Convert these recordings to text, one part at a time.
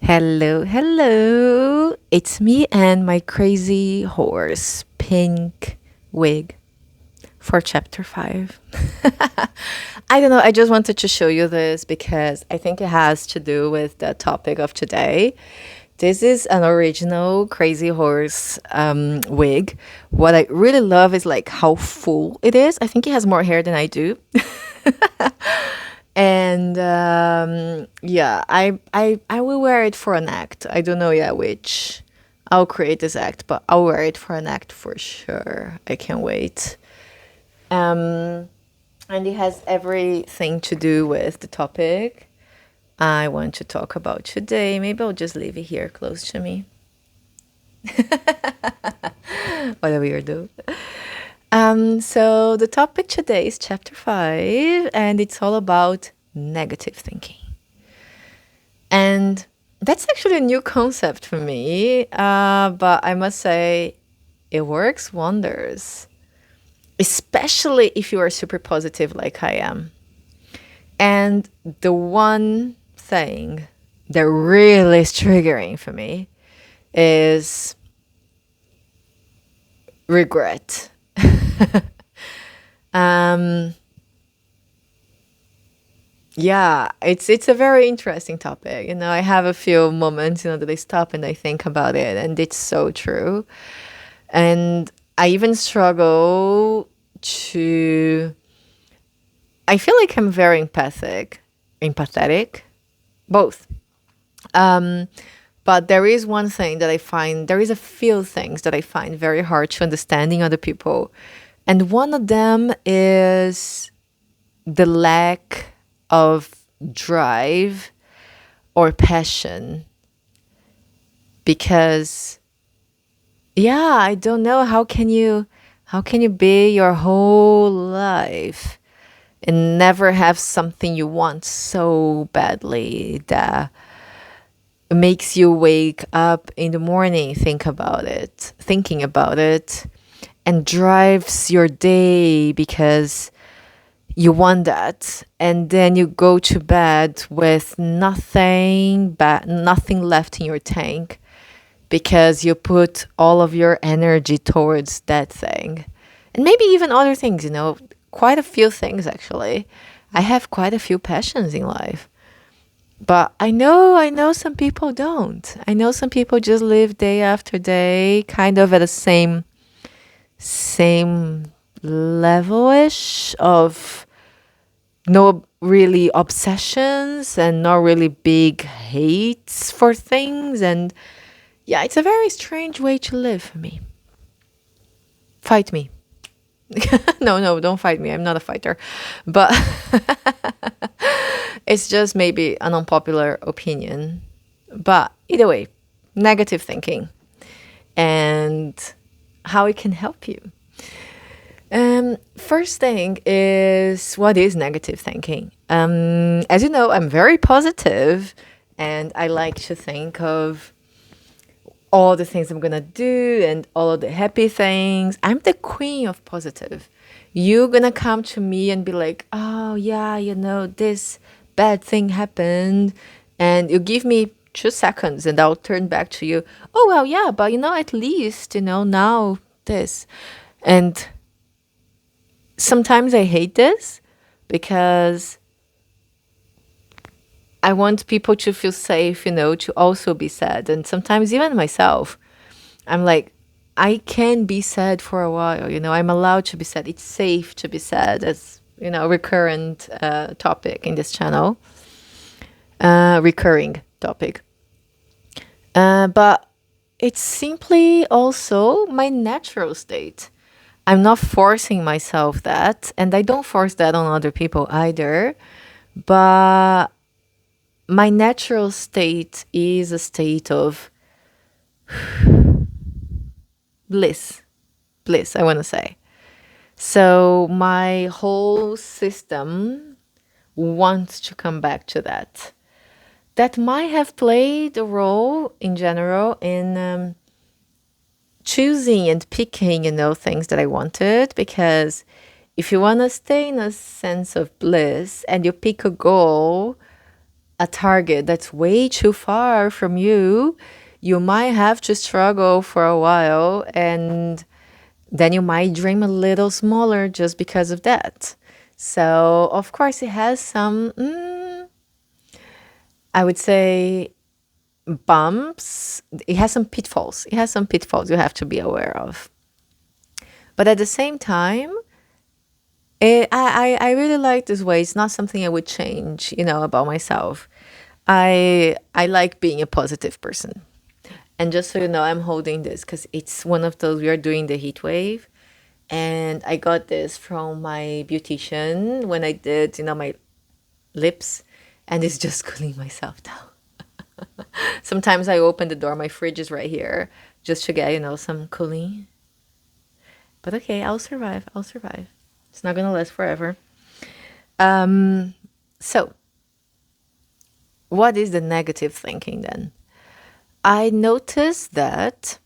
Hello, hello. It's me and my crazy horse, Pink Wig, for chapter 5. I don't know, I just wanted to show you this because I think it has to do with the topic of today. This is an original Crazy Horse wig. What I really love is like how full it is. I think he has more hair than I do. And yeah, I will wear it for an act. I don't know yet which. I'll create this act, but I'll wear it for an act for sure. I can't wait. Um, and it has everything to do with the topic I want to talk about today. Maybe I'll just leave it here close to me. What a weirdo. So the topic today is chapter 5, and it's all about negative thinking. And that's actually a new concept for me, but I must say it works wonders, especially if you are super positive like I am. And the one thing that really is triggering for me is regret. um, yeah, it's a very interesting topic. I have a few moments, that I stop and I think about it, and it's so true. And I even struggle to. I feel like I'm very empathetic, both. But there is one thing that I find, there is a few things that I find very hard to understanding other people. And one of them is the lack of drive or passion. Because, yeah, I don't know, how can you be your whole life and never have something you want so badly that makes you wake up in the morning thinking about it, and drives your day because you want that, and then you go to bed with nothing left in your tank because you put all of your energy towards that thing. And maybe even other things, quite a few things actually. I have quite a few passions in life. But I know some people don't. I know some people just live day after day, kind of at the same level-ish of no really obsessions and not really big hates for things. And yeah, it's a very strange way to live for me. Fight me. No, don't fight me. I'm not a fighter. But it's just maybe an unpopular opinion. But either way, negative thinking and how it can help you. First thing is, what is negative thinking? As you know, I'm very positive, and I like to think of all the things I'm gonna do and all of the happy things. I'm the queen of positive. You're gonna come to me and be like, oh yeah, this bad thing happened, and you give me 2 seconds and I'll turn back to you. Oh well, yeah, but at least, now this. And sometimes I hate this because I want people to feel safe, to also be sad. And sometimes even myself, I'm like, I can be sad for a while. I'm allowed to be sad. It's safe to be sad, as, a recurrent topic in this channel. Recurring topic. But it's simply also my natural state. I'm not forcing myself that, and I don't force that on other people either. But my natural state is a state of bliss. Bliss, I want to say. So my whole system wants to come back to that. That might have played a role in general in choosing and picking, things that I wanted, because if you want to stay in a sense of bliss and you pick a goal, a target that's way too far from you, you might have to struggle for a while, and then you might dream a little smaller just because of that. So, of course, it has some, I would say, bumps. It has some pitfalls. It has some pitfalls you have to be aware of. But at the same time, I really like this way. It's not something I would change, about myself. I like being a positive person. And just so you know, I'm holding this because it's one of those, we are doing the heat wave. And I got this from my beautician when I did, my lips. And it's just cooling myself down. Sometimes I open the door, my fridge is right here, just to get, some cooling. But okay, I'll survive. I'll survive. It's not going to last forever. So, what is the negative thinking then? I noticed that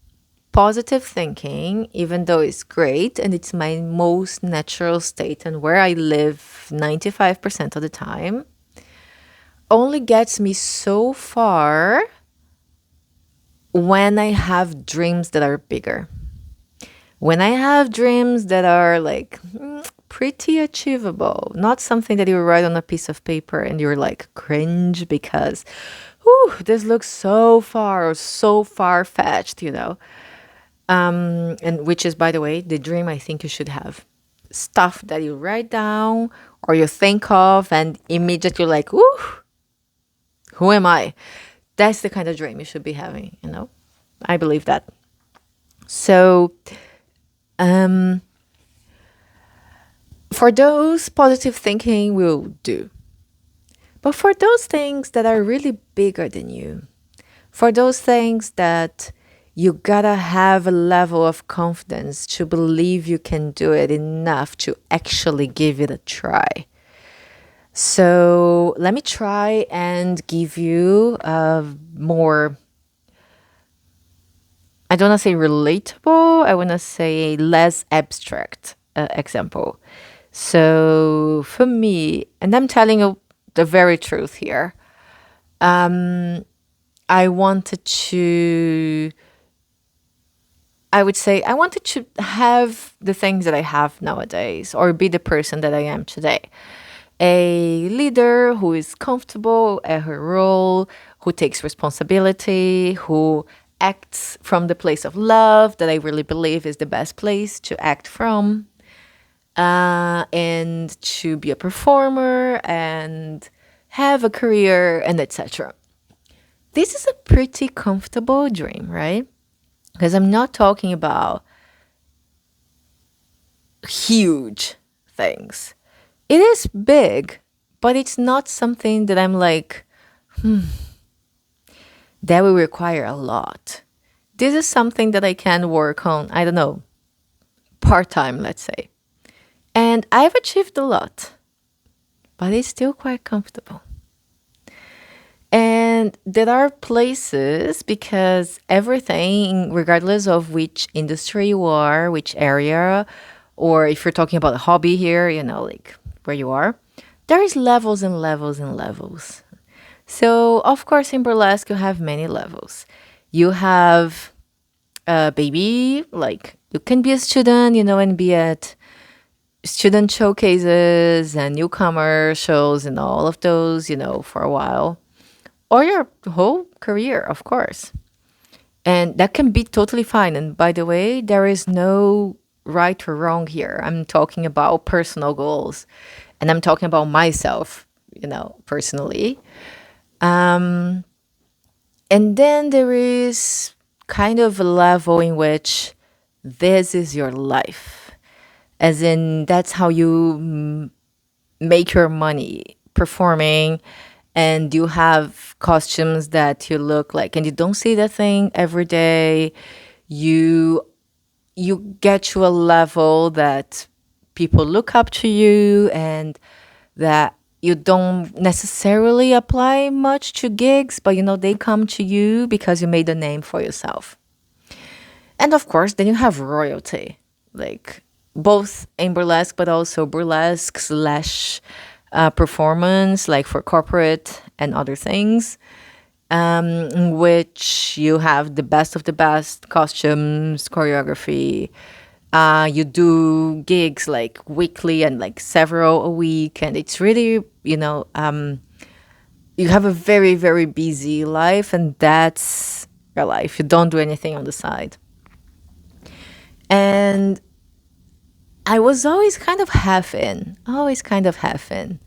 positive thinking, even though it's great and it's my most natural state and where I live 95% of the time, only gets me so far when I have dreams that are bigger. When I have dreams that are like pretty achievable, not something that you write on a piece of paper and you're like cringe because, whew, this looks so far or so far-fetched, and which is, by the way, the dream I think you should have. Stuff that you write down or you think of and immediately you're like, ooh, who am I? That's the kind of dream you should be having, I believe that. So, for those, positive thinking will do. But for those things that are really bigger than you, for those things that you gotta have a level of confidence to believe you can do it enough to actually give it a try. So let me try and give you a more, I don't want to say relatable, I want to say less abstract example. So for me, and I'm telling you the very truth here, I wanted to, I would say, I wanted to have the things that I have nowadays or be the person that I am today. A leader who is comfortable at her role, who takes responsibility, who acts from the place of love that I really believe is the best place to act from, and to be a performer and have a career and etc. This is a pretty comfortable dream, right? Because I'm not talking about huge things. It is big, but it's not something that I'm like, that will require a lot. This is something that I can work on, I don't know, part-time, let's say. And I've achieved a lot, but it's still quite comfortable. And there are places, because everything, regardless of which industry you are, which area, or if you're talking about a hobby here, like where you are, there is levels and levels and levels. So, of course, in burlesque, you have many levels. You have a baby, like you can be a student, and be at student showcases and newcomer shows and all of those, for a while. Or your whole career, of course. And that can be totally fine. And by the way, there is no right or wrong here. I'm talking about personal goals. And I'm talking about myself, personally. And then there is kind of a level in which this is your life. As in, that's how you make your money performing, and you have costumes that you look like, and you don't see that thing every day. You get to a level that people look up to you, and that you don't necessarily apply much to gigs, but they come to you because you made a name for yourself. And of course, then you have royalty, like both in burlesque, but also burlesque slash performance, like for corporate and other things, in which you have the best of the best costumes, choreography. You do gigs like weekly and like several a week, and it's really, you have a very, very busy life, and that's your life. You don't do anything on the side. And I was always kind of half in, always kind of half in.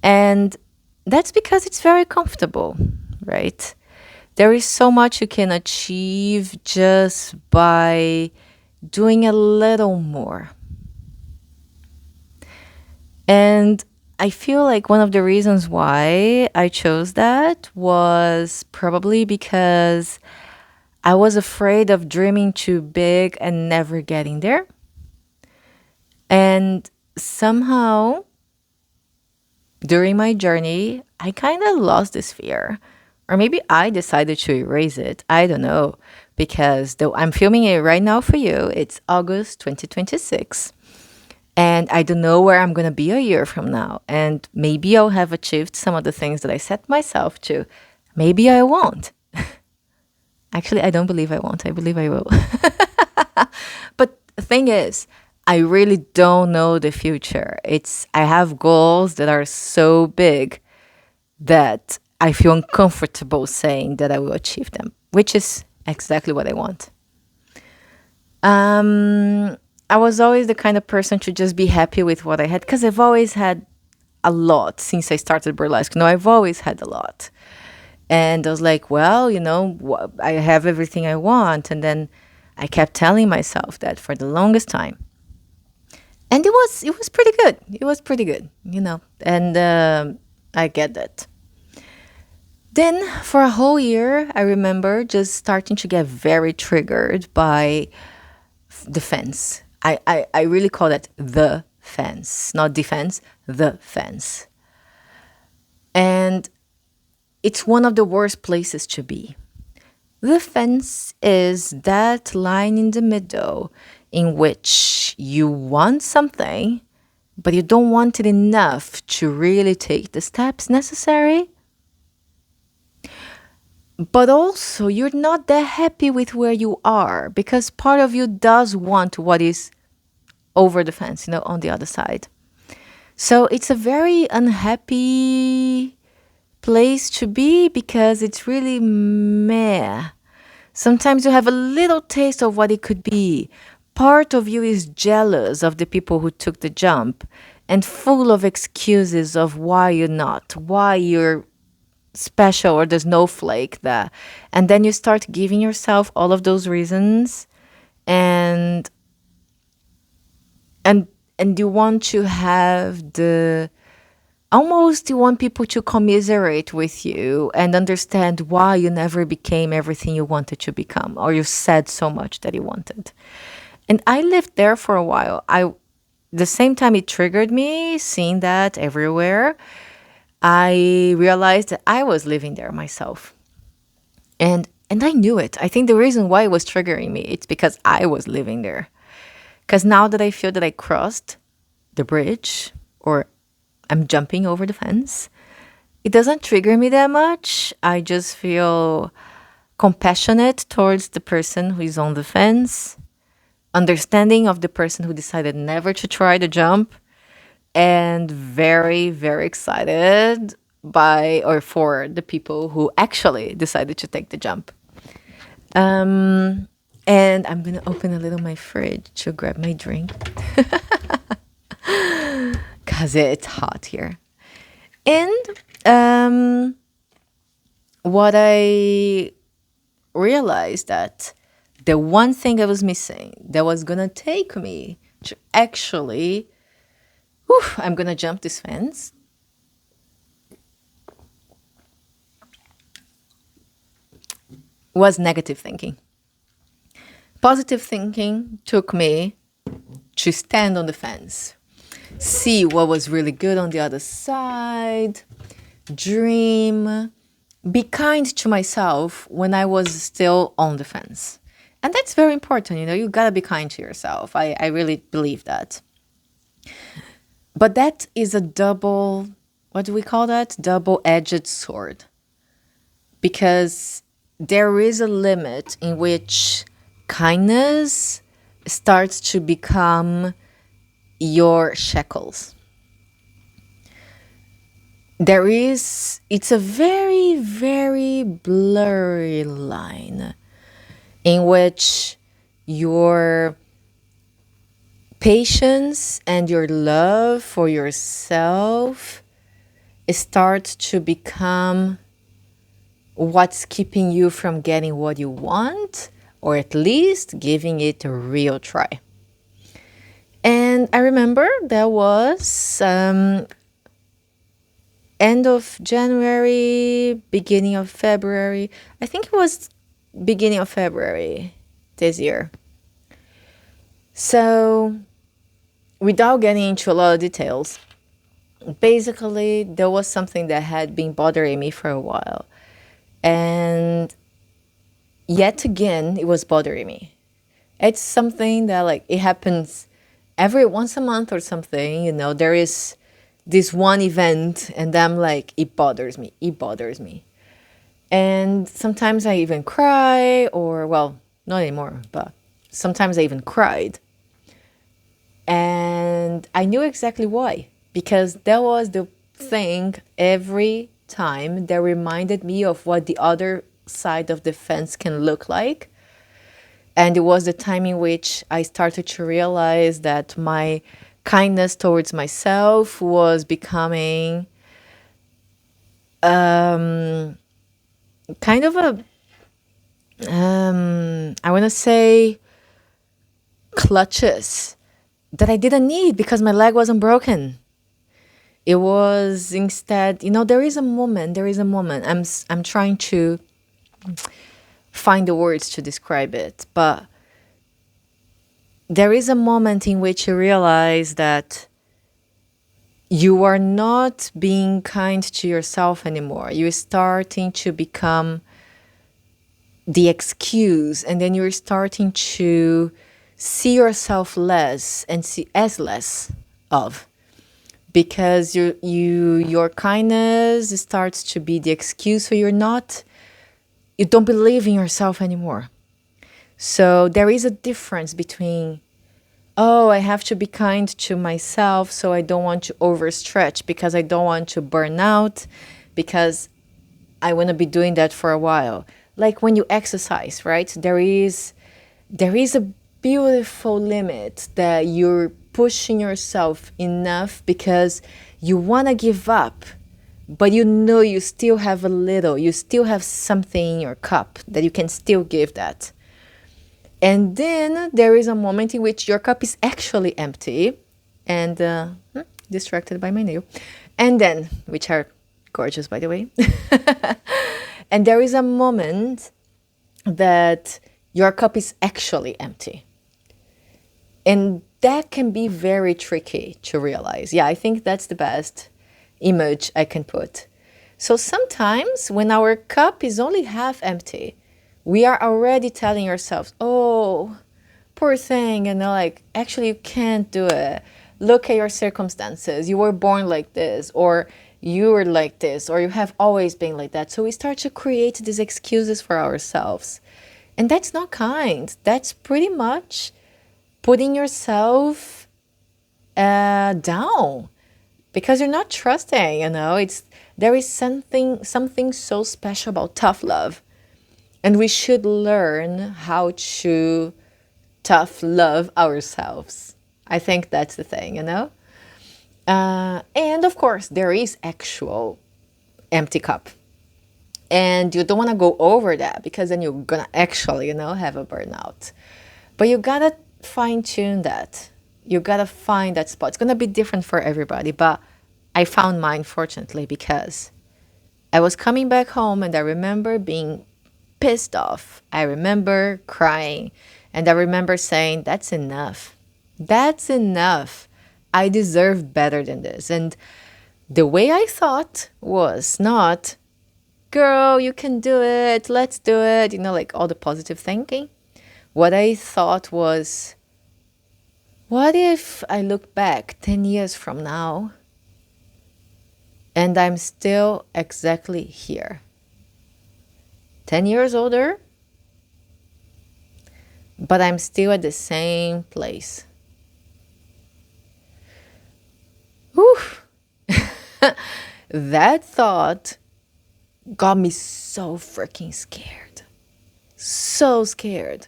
And that's because it's very comfortable, right? There is so much you can achieve just by doing a little more. And I feel like one of the reasons why I chose that was probably because I was afraid of dreaming too big and never getting there. And somehow during my journey, I kind of lost this fear. Or maybe I decided to erase it. I don't know. Because though I'm filming it right now for you, it's August 2026. And I don't know where I'm going to be a year from now. And maybe I'll have achieved some of the things that I set myself to. Maybe I won't. Actually, I don't believe I won't. I believe I will. But the thing is, I really don't know the future. I have goals that are so big that I feel uncomfortable saying that I will achieve them, which is exactly what I want. I was always the kind of person to just be happy with what I had because I've always had a lot since I started burlesque. I've always had a lot. And I was like, well, I have everything I want. And then I kept telling myself that for the longest time. And it was pretty good. It was pretty good, and I get that. Then for a whole year, I remember just starting to get very triggered by the fence. I really call that the fence, not defense, the fence. And it's one of the worst places to be. The fence is that line in the middle in which you want something, but you don't want it enough to really take the steps necessary. But also, you're not that happy with where you are because part of you does want what is over the fence, on the other side. So it's a very unhappy place to be because it's really meh. Sometimes you have a little taste of what it could be. Part of you is jealous of the people who took the jump and full of excuses of why you're not, why you're special or the snowflake that. And then you start giving yourself all of those reasons and you want to have you want people to commiserate with you and understand why you never became everything you wanted to become, or you said so much that you wanted. And I lived there for a while. The same time it triggered me, seeing that everywhere, I realized that I was living there myself. And I knew it. I think the reason why it was triggering me, it's because I was living there. Because now that I feel that I crossed the bridge or I'm jumping over the fence, it doesn't trigger me that much. I just feel compassionate towards the person who is on the fence, understanding of the person who decided never to try the jump, and very, very excited for the people who actually decided to take the jump. And I'm going to open a little my fridge to grab my drink because it's hot here. And what I realized that the one thing I was missing that was going to take me to actually, I'm going to jump this fence, was negative thinking. Positive thinking took me to stand on the fence, see what was really good on the other side, dream, be kind to myself when I was still on the fence. And that's very important, you gotta be kind to yourself. I really believe that. But that is a double, what do we call that? Double-edged sword. Because there is a limit in which kindness starts to become your shackles. It's a very, very blurry line in which your patience and your love for yourself starts to become what's keeping you from getting what you want, or at least giving it a real try. And I remember there was end of January, beginning of February. I think it was beginning of February this year. So, without getting into a lot of details, basically there was something that had been bothering me for a while. And yet again, it was bothering me. It's something that like it happens every once a month or something, there is this one event and I'm like, it bothers me. And sometimes I even cry, or well, not anymore, but sometimes I even cried. And I knew exactly why, because that was the thing every time that reminded me of what the other side of the fence can look like. And it was the time in which I started to realize that my kindness towards myself was becoming kind of I want to say clutches that I didn't need because my leg wasn't broken. It was instead, there is a moment. I'm trying to find the words to describe it, but there is a moment in which you realize that you are not being kind to yourself anymore. You're starting to become the excuse, and then you're starting to see yourself less and see as less of, because your kindness starts to be the excuse, so you don't believe in yourself anymore. So there is a difference between, oh, I have to be kind to myself, so I don't want to overstretch because I don't want to burn out, because I want to be doing that for a while. Like when you exercise, right? There is a beautiful limit that you're pushing yourself enough because you want to give up, but you still have you still have something in your cup that you can still give that. And then there is a moment in which your cup is actually empty and distracted by my nail. And then, which are gorgeous, by the way. And there is a moment that your cup is actually empty. And that can be very tricky to realize. Yeah, I think that's the best image I can put. So sometimes when our cup is only half empty, we are already telling ourselves, oh, poor thing, like, actually you can't do it. Look at your circumstances. You were born like this, or you were like this, or you have always been like that. So we start to create these excuses for ourselves. And that's not kind. That's pretty much putting yourself down because you're not trusting, there is something so special about tough love. And we should learn how to tough love ourselves. I think that's the thing, And of course, there is actual empty cup. And you don't want to go over that because then you're going to actually, have a burnout. But you got to fine tune that. You got to find that spot. It's going to be different for everybody. But I found mine, fortunately, because I was coming back home and I remember being pissed off. I remember crying. And I remember saying, that's enough. That's enough. I deserve better than this. And the way I thought was not, girl, you can do it. Let's do it. Like all the positive thinking. What I thought was, What if I look back 10 years from now and I'm still exactly here? 10 years older, but I'm still at the same place. Whew. That thought got me so freaking scared. So scared.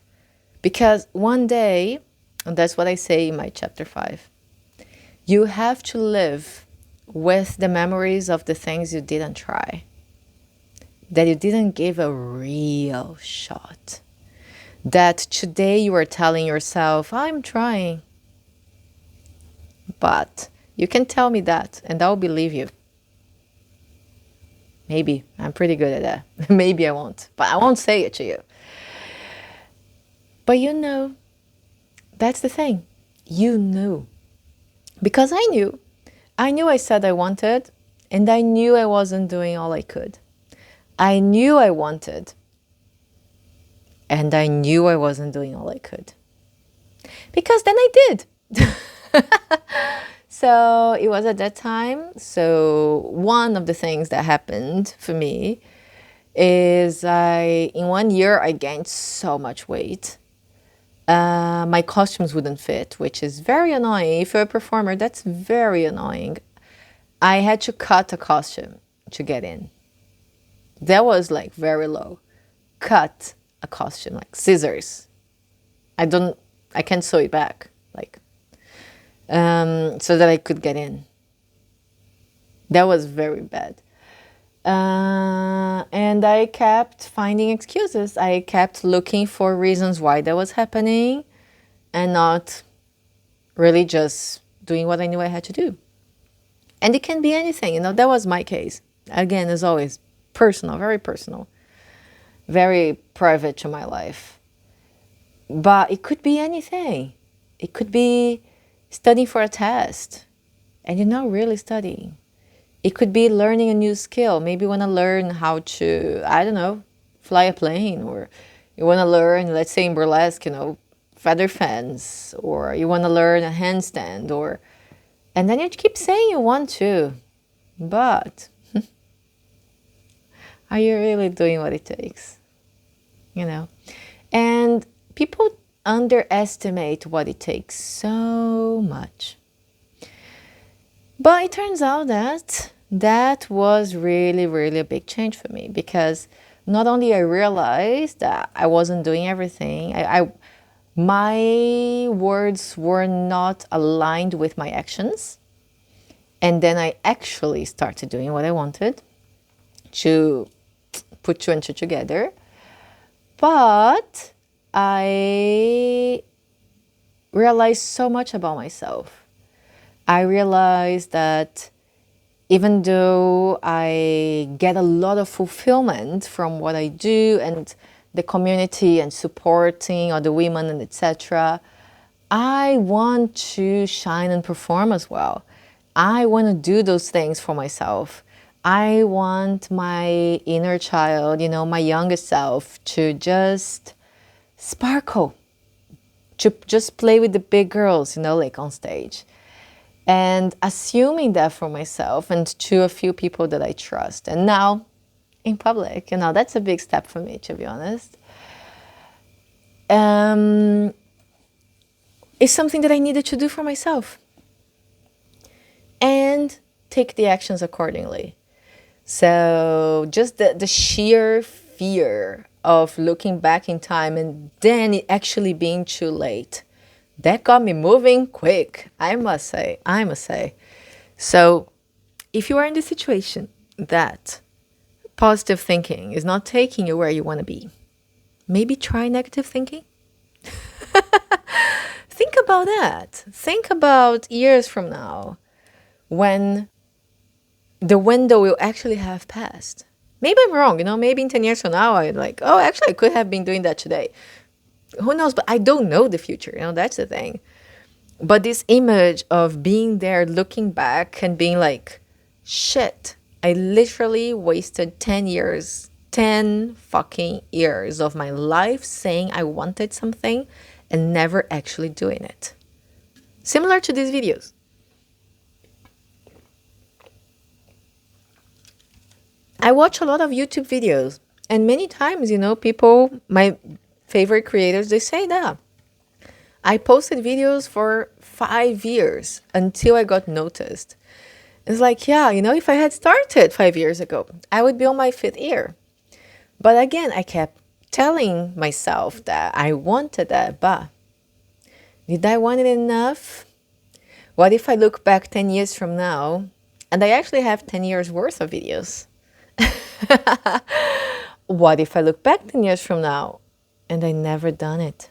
Because one day, and that's what I say in my chapter 5, you have to live with the memories of the things you didn't try, that you didn't give a real shot. That today you are telling yourself, I'm trying. But you can tell me that and I'll believe you. Maybe I'm pretty good at that. Maybe I won't, but I won't say it to you. But you know, that's the thing. You knew. Because I knew. I knew I said I wanted, and I knew I wasn't doing all I could. I knew I wanted, and I knew I wasn't doing all I could. Because then I did. So it was at that time. So one of the things that happened for me is in 1 year, I gained so much weight. My costumes wouldn't fit, which is very annoying. If you're a performer, that's very annoying. I had to cut a costume to get in. That was like very low. Cut a costume, like scissors. I can't sew it back, like, so that I could get in. That was very bad. And I kept finding excuses. I kept looking for reasons why that was happening and not really just doing what I knew I had to do. And it can be anything, that was my case. Again, as always, personal, very private to my life. But it could be anything. It could be studying for a test and you're not really studying. It could be learning a new skill. Maybe you want to learn how to, I don't know, fly a plane, or you want to learn, let's say in burlesque, feather fans, or you want to learn a handstand, and then you keep saying you want to, but are you really doing what it takes? And people underestimate what it takes so much. But it turns out that was really, really a big change for me, because not only I realized that I wasn't doing everything, my words were not aligned with my actions. And then I actually started doing what I wanted, to put two and two together. But I realized so much about myself. I realized that even though I get a lot of fulfillment from what I do and the community and supporting other women and etc., I want to shine and perform as well. I want to do those things for myself. I want my inner child, my younger self, to just sparkle, to just play with the big girls, like on stage. And assuming that for myself and to a few people that I trust. And now, in public, that's a big step for me, to be honest. It's something that I needed to do for myself. And take the actions accordingly. So just the sheer fear of looking back in time and then it actually being too late, that got me moving quick, I must say. So if you are in the situation that positive thinking is not taking you where you want to be, maybe try negative thinking. Think about that. Think about years from now, when the window will actually have passed. Maybe I'm wrong, maybe in 10 years from now, I'm like, oh, actually, I could have been doing that today. Who knows? But I don't know the future, that's the thing. But this image of being there, looking back and being like, shit, I literally wasted 10 years, 10 fucking years of my life saying I wanted something and never actually doing it. Similar to these videos. I watch a lot of YouTube videos, and many times, people, my favorite creators, they say that I posted videos for 5 years until I got noticed. It's like, yeah, if I had started 5 years ago, I would be on my fifth year. But again, I kept telling myself that I wanted that, but did I want it enough? What if I look back 10 years from now and I actually have 10 years worth of videos? What if I look back 10 years from now and I never done it?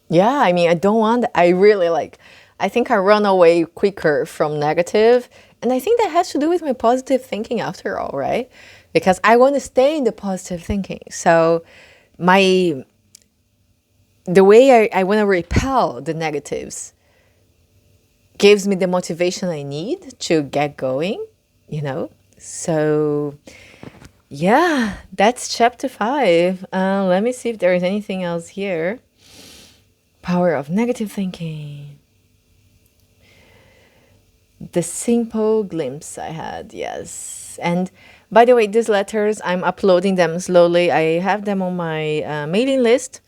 Yeah, I mean, I don't want, I really I think I run away quicker from negative. And I think that has to do with my positive thinking after all, right? Because I want to stay in the positive thinking. So the way I want to repel the negatives gives me the motivation I need to get going, So yeah, that's chapter 5. Let me see if there is anything else here. Power of negative thinking. The simple glimpse I had, yes. And by the way, these letters, I'm uploading them slowly. I have them on my mailing list,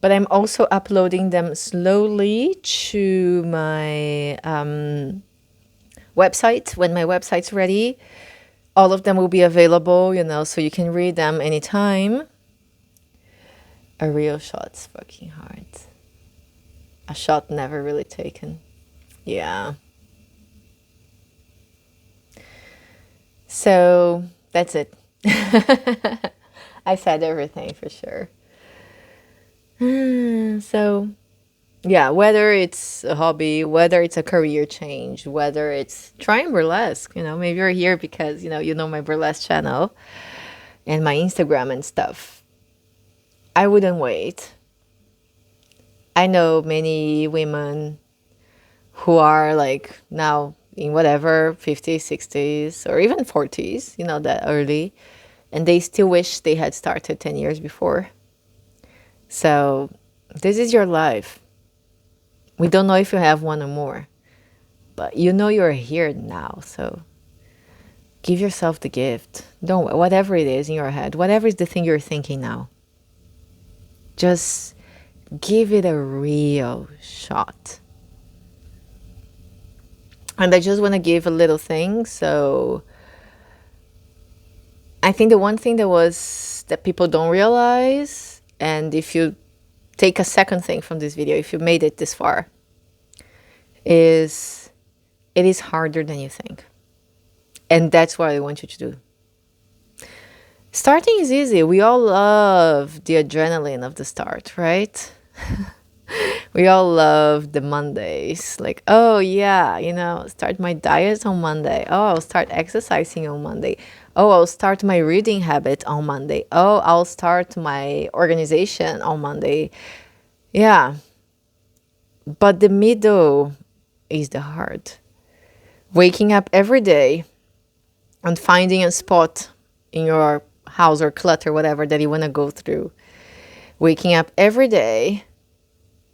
but I'm also uploading them slowly to my website. When my website's ready, all of them will be available, so you can read them anytime. A real shot's fucking hard. A shot never really taken. Yeah. So that's it. I said everything for sure. So yeah, whether it's a hobby, whether it's a career change, whether it's trying burlesque, maybe you're here because, you know my burlesque channel and my Instagram and stuff. I wouldn't wait. I know many women who are now in whatever 50s, 60s, or even 40s, that early, and they still wish they had started 10 years before. So this is your life. We don't know if you have one or more, but you're here now. So give yourself the gift. Don't, whatever it is in your head, whatever is the thing you're thinking now, just give it a real shot. And I just want to give a little thing. So I think the one thing that people don't realize, and if you take a second thing from this video, if you made it this far, is it is harder than you think. And that's what I want you to do. Starting is easy. We all love the adrenaline of the start, right? We all love the Mondays. Oh yeah, start my diet on Monday. Oh, I'll start exercising on Monday. Oh, I'll start my reading habit on Monday. Oh, I'll start my organization on Monday. Yeah. But the middle is the hard. Waking up every day and finding a spot in your house or clutter, whatever that you want to go through. Waking up every day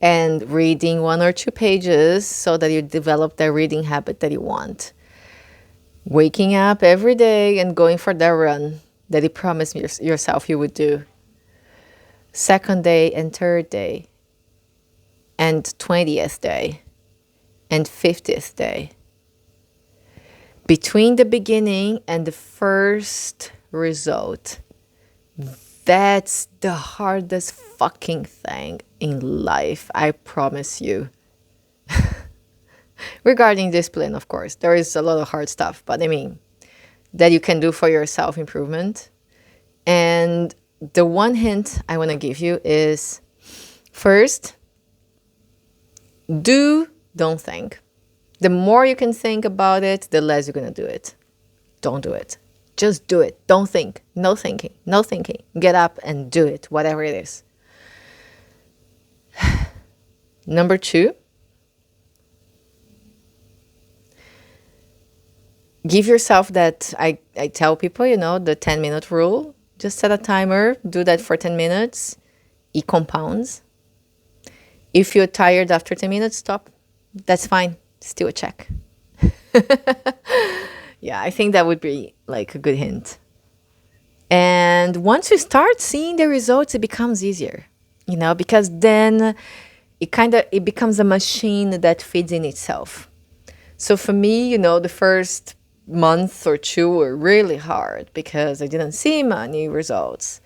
and reading 1 or 2 pages so that you develop that reading habit that you want. Waking up every day and going for that run that you promised yourself you would do. Second day and third day and 20th day and 50th day. Between the beginning and the first result, that's the hardest fucking thing in life, I promise you. Regarding discipline, of course, there is a lot of hard stuff, but I mean, that you can do for your self-improvement. And the one hint I want to give you is, first, don't think. The more you can think about it, the less you're going to do it. Don't do it. Just do it. Don't think. No thinking. No thinking. Get up and do it, whatever it is. Number 2, give yourself that, I tell people, the 10-minute rule. Just set a timer, do that for 10 minutes. It compounds. If you're tired after 10 minutes, stop. That's fine. Still a check. Yeah, I think that would be like a good hint. And once you start seeing the results, it becomes easier, because then it becomes a machine that feeds in itself. So for me, the first month or two were really hard because I didn't see many results.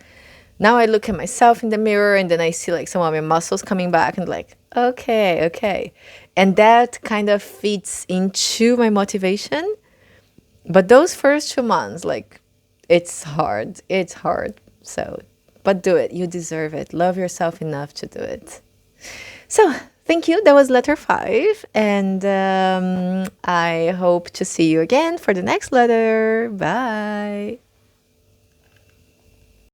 Now I look at myself in the mirror and then I see like some of my muscles coming back and like, okay, okay. And that kind of feeds into my motivation. But those first 2 months, like, it's hard. It's hard. So, but do it. You deserve it. Love yourself enough to do it. So, thank you. That was letter 5. And I hope to see you again for the next letter. Bye.